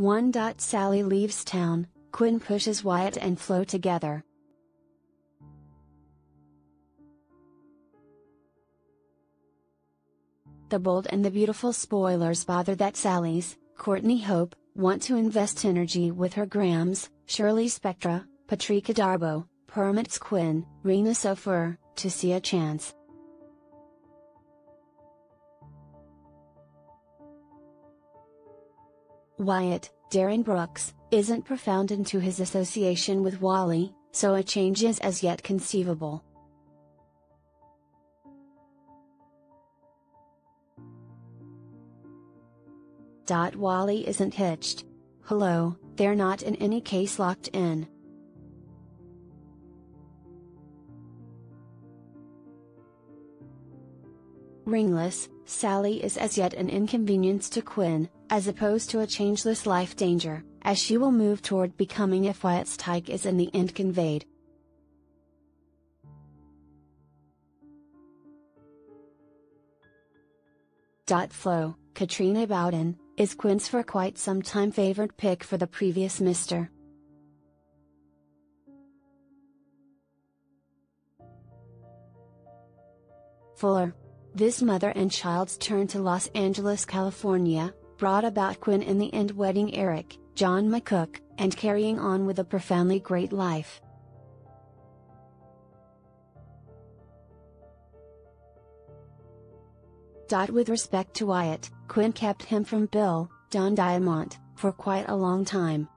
1. Sally leaves town, Quinn pushes Wyatt and Flo together. The Bold and the Beautiful spoilers bother that Sally's, Courtney Hope, want to invest energy with her Grams, Shirley Spectra, Patrika Darbo, Permits Quinn, Rena Sofer, to see a chance. Wyatt, Darren Brooks, isn't profound into his association with Wally, so a change is as yet conceivable. Wally isn't hitched. Hello, they're not in any case locked in. Ringless, Sally is as yet an inconvenience to Quinn, as opposed to a changeless life danger, as she will move toward becoming if Wyatt's tyke is in the end conveyed. Flo, Katrina Bowden, is Quinn's for quite some time favored pick for the previous Mr. Fuller. This mother and child's turn to Los Angeles, California, brought about Quinn in the end wedding Eric, John McCook, and carrying on with a profoundly great life. With respect to Wyatt, Quinn kept him from Bill, Don Diamont, for quite a long time.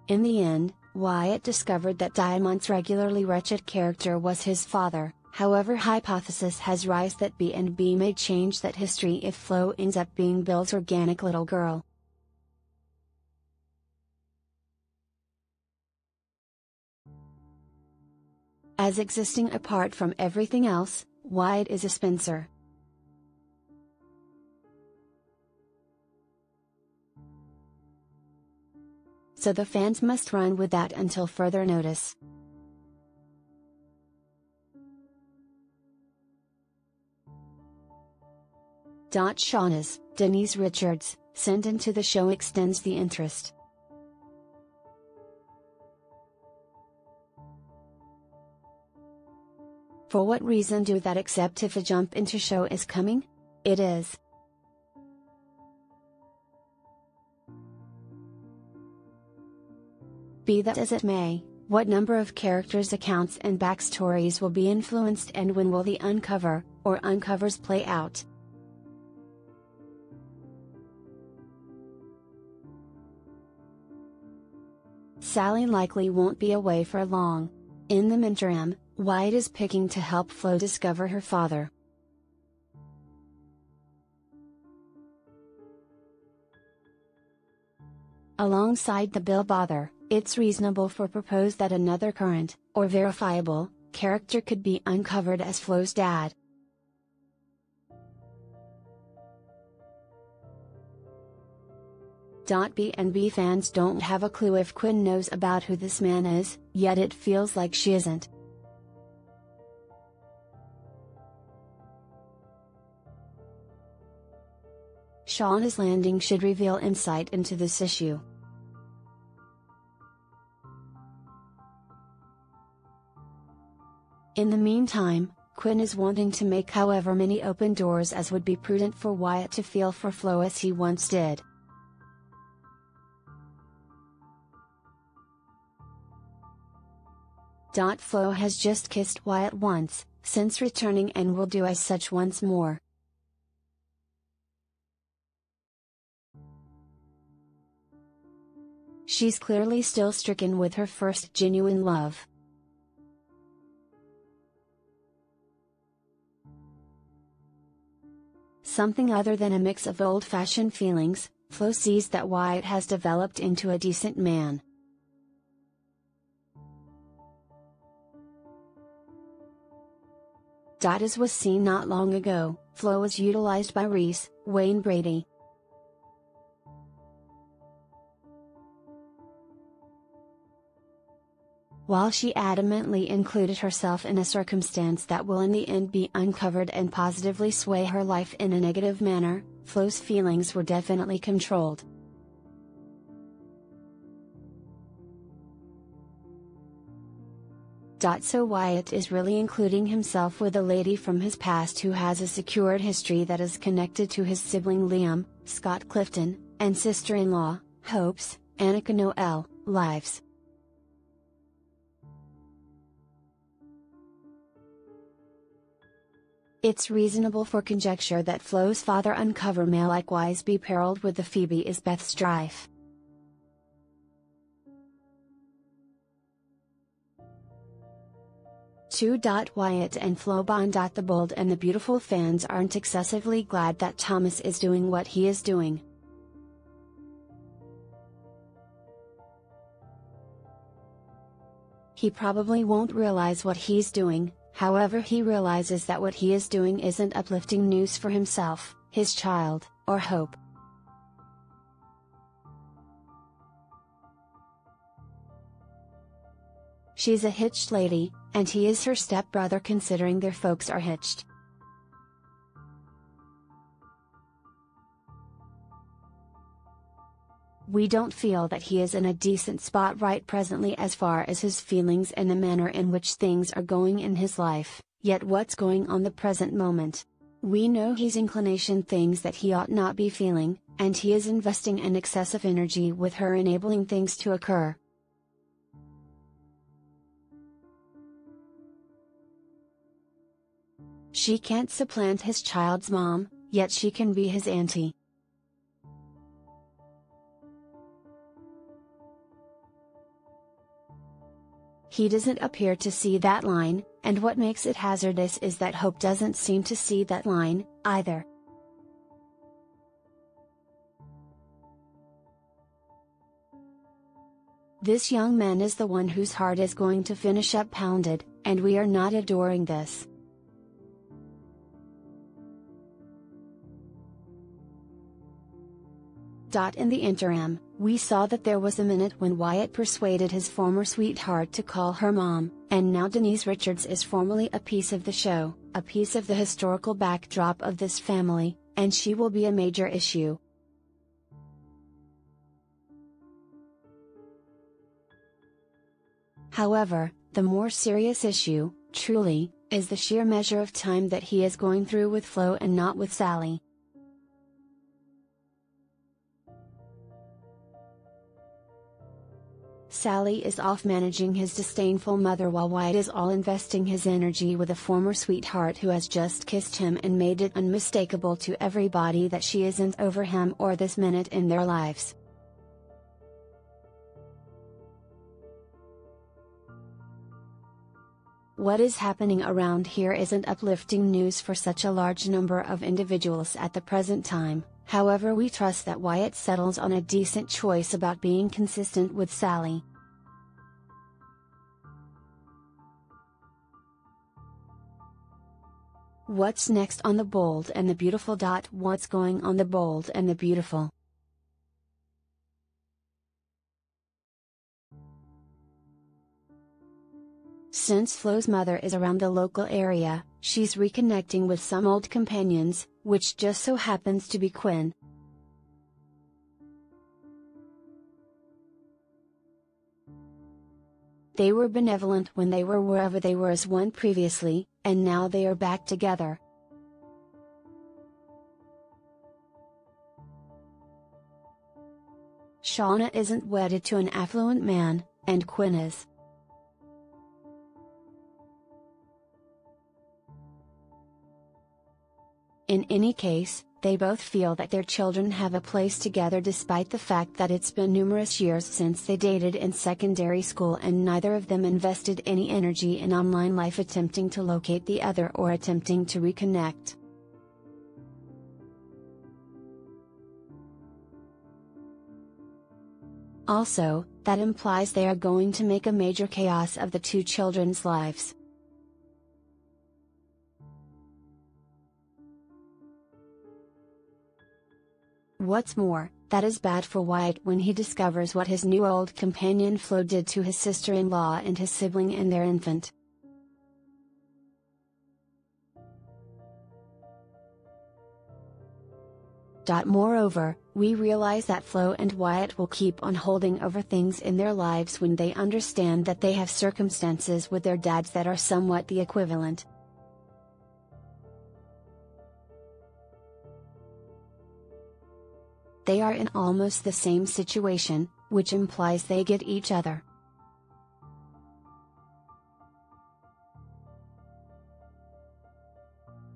In the end, Wyatt discovered that Diamond's regularly wretched character was his father. However, hypothesis has rise that B&B may change that history if Flo ends up being Bill's organic little girl. As existing apart from everything else, Wyatt is a Spencer. So the fans must run with that until further notice. Shauna's, Denise Richards, sent into the show extends the interest. For what reason do that except if a jump into show is coming? It is. Be that as it may, what number of characters' accounts and backstories will be influenced and when will the uncover, or uncovers play out? Sally likely won't be away for long. In the interim, Wyatt is picking to help Flo discover her father. Alongside the Bill bother, it's reasonable for propose that another current, or verifiable, character could be uncovered as Flo's dad. B&B fans don't have a clue if Quinn knows about who this man is, yet it feels like she isn't. Shauna's landing should reveal insight into this issue. In the meantime, Quinn is wanting to make however many open doors as would be prudent for Wyatt to feel for Flo as he once did. Flo has just kissed Wyatt once, since returning and will do as such once more. She's clearly still stricken with her first genuine love. Something other than a mix of old-fashioned feelings, Flo sees that Wyatt has developed into a decent man. As was seen not long ago, Flo was utilized by Reese, Wayne Brady. While she adamantly included herself in a circumstance that will in the end be uncovered and positively sway her life in a negative manner, Flo's feelings were definitely controlled. So Wyatt is really including himself with a lady from his past who has a secured history that is connected to his sibling Liam, Scott Clifton, and sister-in-law, Hope's, Annika Noel, lives. It's reasonable for conjecture that Flo's father uncover may likewise be perilled with the Phoebe is Beth strife. Wyatt and Flo bond. The Bold and the Beautiful fans aren't excessively glad that Thomas is doing what he is doing. He probably won't realize what he's doing, however he realizes that what he is doing isn't uplifting news for himself, his child, or Hope. She's a hitched lady, and he is her stepbrother considering their folks are hitched. We don't feel that he is in a decent spot right presently as far as his feelings and the manner in which things are going in his life, yet what's going on the present moment? We know his inclination things that he ought not be feeling, and he is investing an excessive energy with her enabling things to occur. She can't supplant his child's mom, yet she can be his auntie. He doesn't appear to see that line, and what makes it hazardous is that Hope doesn't seem to see that line, either. This young man is the one whose heart is going to finish up pounded, and we are not adoring this. In the interim, we saw that there was a minute when Wyatt persuaded his former sweetheart to call her mom, and now Denise Richards is formally a piece of the show, a piece of the historical backdrop of this family, and she will be a major issue. However, the more serious issue, truly, is the sheer measure of time that he is going through with Flo and not with Sally. Sally is off managing his disdainful mother while Wyatt is all investing his energy with a former sweetheart who has just kissed him and made it unmistakable to everybody that she isn't over him or this minute in their lives. What is happening around here isn't uplifting news for such a large number of individuals at the present time. However, we trust that Wyatt settles on a decent choice about being consistent with Sally. What's next on The Bold and the Beautiful? What's going on The Bold and the Beautiful? Since Flo's mother is around the local area, she's reconnecting with some old companions, which just so happens to be Quinn. They were benevolent when they were wherever they were as one previously, and now they are back together. Shauna isn't wedded to an affluent man, and Quinn is. In any case, they both feel that their children have a place together despite the fact that it's been numerous years since they dated in secondary school and neither of them invested any energy in online life attempting to locate the other or attempting to reconnect. Also, that implies they are going to make a major chaos of the two children's lives. What's more, That is bad for Wyatt when he discovers what his new old companion Flo did to his sister-in-law and his sibling and their infant. Moreover, we realize that Flo and Wyatt will keep on holding over things in their lives when they understand that they have circumstances with their dads that are somewhat the equivalent. They are in almost the same situation, which implies they get each other.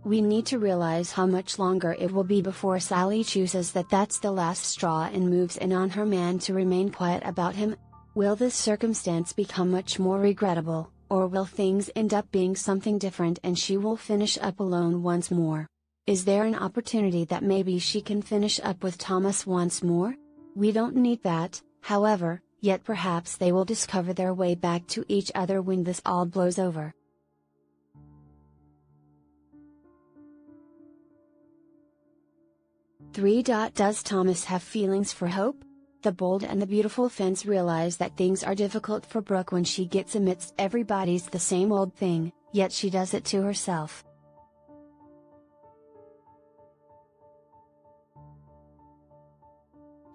We need to realize how much longer it will be before Sally chooses that that's the last straw and moves in on her man to remain quiet about him. Will this circumstance become much more regrettable, or will things end up being something different and she will finish up alone once more? Is there an opportunity that maybe she can finish up with Thomas once more? We don't need that, however, yet perhaps they will discover their way back to each other when this all blows over. 3. Does Thomas have feelings for Hope? The bold and the beautiful fence realize that things are difficult for Brooke when she gets amidst everybody's the same old thing, yet she does it to herself.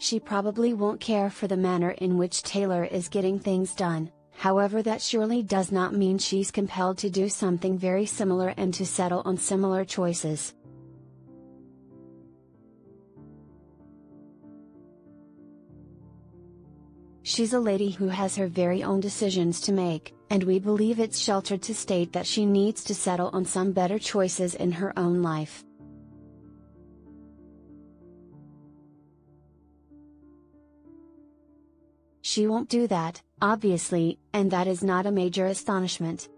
She probably won't care for the manner in which Taylor is getting things done, however that surely does not mean she's compelled to do something very similar and to settle on similar choices. She's a lady who has her very own decisions to make, and we believe it's sheltered to state that she needs to settle on some better choices in her own life. She won't do that, obviously, and that is not a major astonishment.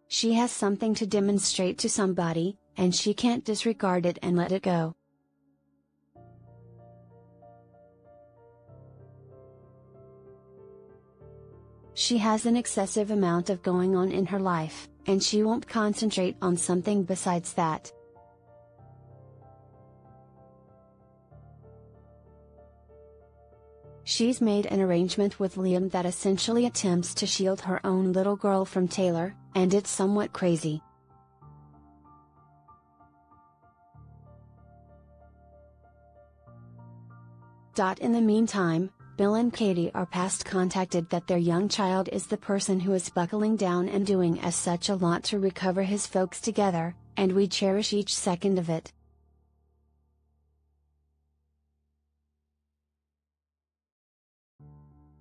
She has something to demonstrate to somebody, and she can't disregard it and let it go. She has an excessive amount of going on in her life, and she won't concentrate on something besides that. She's made an arrangement with Liam that essentially attempts to shield her own little girl from Taylor, and it's somewhat crazy. In the meantime, Bill and Katie are past contacted that their young child is the person who is buckling down and doing as such a lot to recover his folks together, and we cherish each second of it.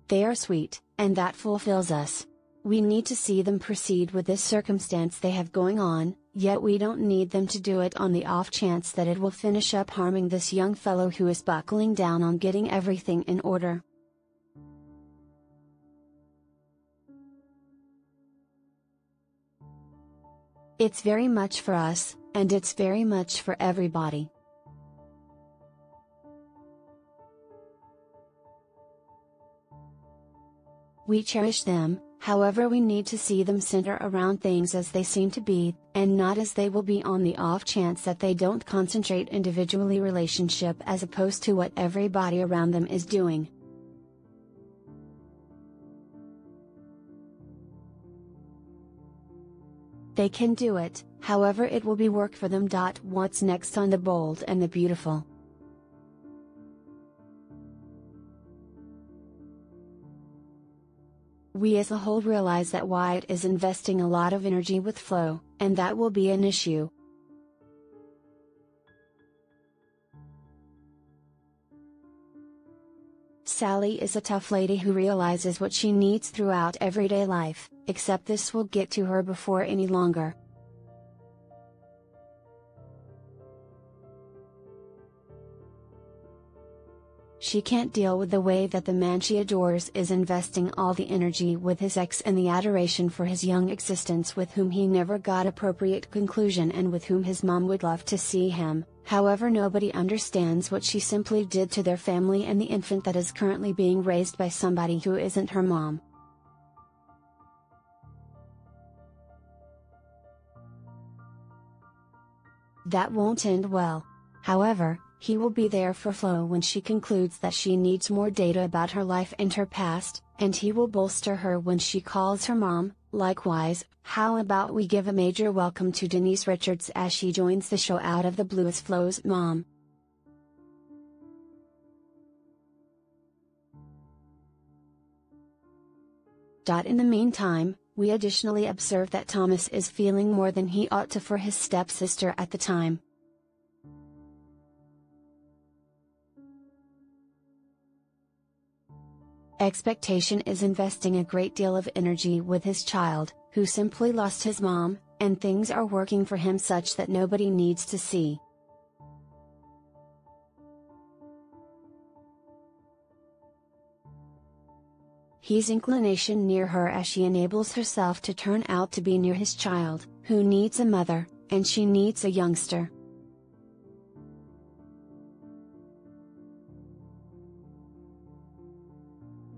They are sweet, and that fulfills us. We need to see them proceed with this circumstance they have going on, yet we don't need them to do it on the off chance that it will finish up harming this young fellow who is buckling down on getting everything in order. It's very much for us, and it's very much for everybody. We cherish them, however we need to see them center around things as they seem to be, and not as they will be on the off chance that they don't concentrate individually relationship as opposed to what everybody around them is doing. They can do it, however it will be work for them. What's next on The Bold and the Beautiful? We as a whole realize that Wyatt is investing a lot of energy with Flo, and that will be an issue. Sally is a tough lady who realizes what she needs throughout everyday life, except this will get to her before any longer. She can't deal with the way that the man she adores is investing all the energy with his ex and the adoration for his young existence with whom he never got appropriate conclusion and with whom his mom would love to see him. However, nobody understands what she simply did to their family and the infant that is currently being raised by somebody who isn't her mom. That won't end well. However, he will be there for Flo when she concludes that she needs more data about her life and her past, and he will bolster her when she calls her mom. Likewise, how about we give a major welcome to Denise Richards as she joins the show out of the blue as Flo's mom. In the meantime, we additionally observe that Thomas is feeling more than he ought to for his stepsister at the time. Expectation is investing a great deal of energy with his child, who simply lost his mom, and things are working for him such that nobody needs to see. He's inclination near her as she enables herself to turn out to be near his child, who needs a mother, and she needs a youngster.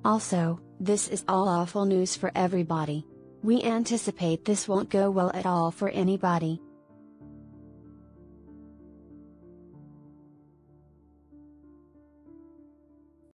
Also, this is all awful news for everybody. We anticipate this won't go well at all for anybody.